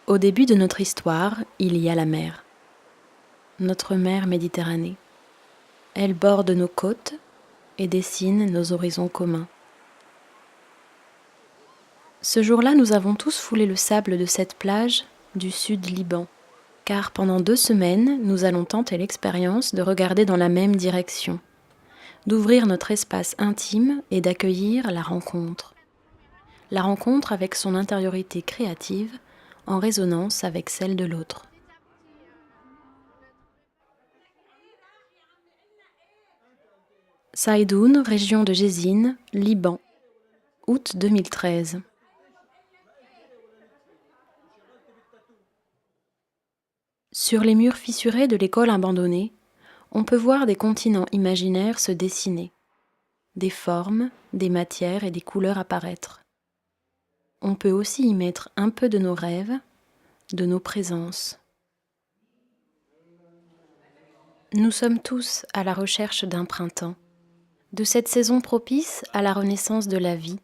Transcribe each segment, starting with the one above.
Au début de notre histoire, il y a la mer. Notre mer Méditerranée. Elle borde nos côtes et dessine nos horizons communs. Ce jour-là, nous avons tous foulé le sable de cette plage du sud Liban, car pendant 2 semaines, nous allons tenter l'expérience de regarder dans la même direction, d'ouvrir notre espace intime et d'accueillir la rencontre. La rencontre avec son intériorité créative, en résonance avec celle de l'autre. Saïdoun, région de Jésine, Liban, août 2013. Sur les murs fissurés de l'école abandonnée, on peut voir des continents imaginaires se dessiner, des formes, des matières et des couleurs apparaître. On peut aussi y mettre un peu de nos rêves, de nos présences. Nous sommes tous à la recherche d'un printemps, de cette saison propice à la renaissance de la vie,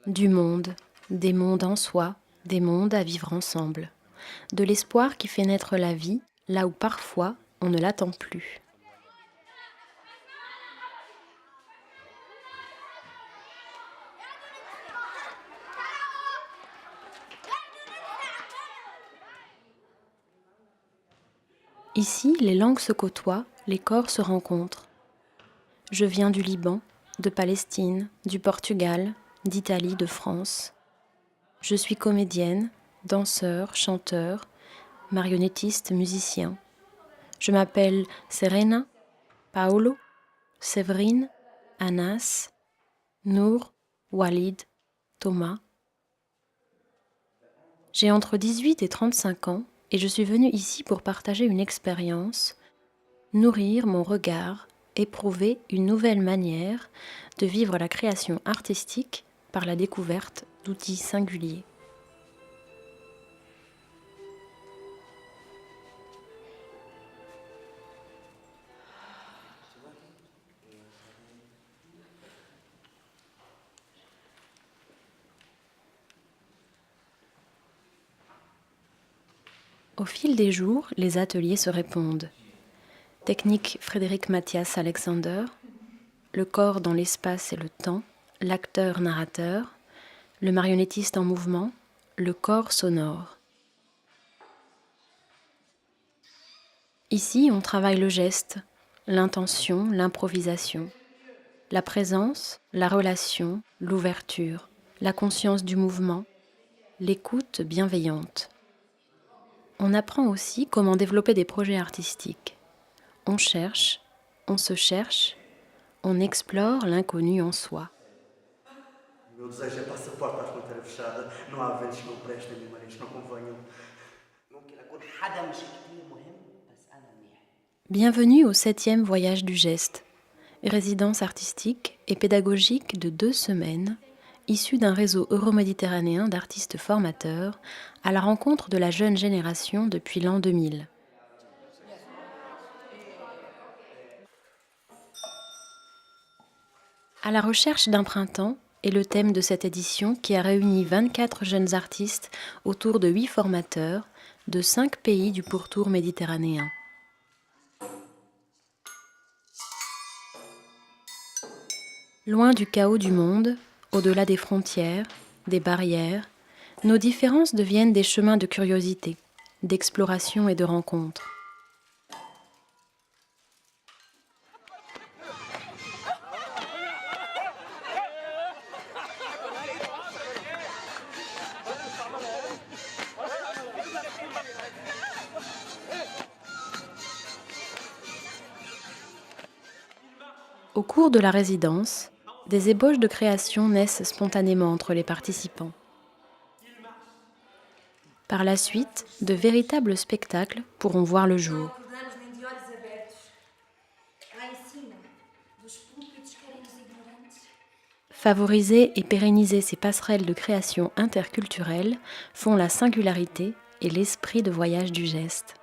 du monde, des mondes en soi, des mondes à vivre ensemble, de l'espoir qui fait naître la vie là où parfois on ne l'attend plus. Ici, les langues se côtoient, les corps se rencontrent. Je viens du Liban, de Palestine, du Portugal, d'Italie, de France. Je suis comédienne, danseur, chanteur, marionnettiste, musicien. Je m'appelle Serena, Paolo, Séverine, Anas, Nour, Walid, Thomas. J'ai entre 18 et 35 ans et je suis venue ici pour partager une expérience, nourrir mon regard, éprouver une nouvelle manière de vivre la création artistique par la découverte d'outils singuliers. Au fil des jours, les ateliers se répondent. Technique Frédéric Mathias Alexander, le corps dans l'espace et le temps, l'acteur-narrateur, le marionnettiste en mouvement, le corps sonore. Ici, on travaille le geste, l'intention, l'improvisation, la présence, la relation, l'ouverture, la conscience du mouvement, l'écoute bienveillante. On apprend aussi comment développer des projets artistiques. On cherche, on se cherche, on explore l'inconnu en soi. Meu desejo é passaporte à fronteira fechada. Não há ventos que não prestem, nem marés que não convenham. ممكن أكون حدا مش كتير مهم بس أنا منيح. Bienvenue au 7e voyage du geste, résidence artistique et pédagogique de 2 semaines, issue d'un réseau euroméditerranéen d'artistes formateurs à la rencontre de la jeune génération depuis l'an 2000. À la recherche d'un printemps est le thème de cette édition qui a réuni 24 jeunes artistes autour de 8 formateurs de 5 pays du pourtour méditerranéen. Loin du chaos du monde, au-delà des frontières, des barrières, nos différences deviennent des chemins de curiosité, d'exploration et de rencontre. Au cours de la résidence, des ébauches de création naissent spontanément entre les participants. Par la suite, de véritables spectacles pourront voir le jour. Favoriser et pérenniser ces passerelles de création interculturelle font la singularité et l'esprit de voyage du geste.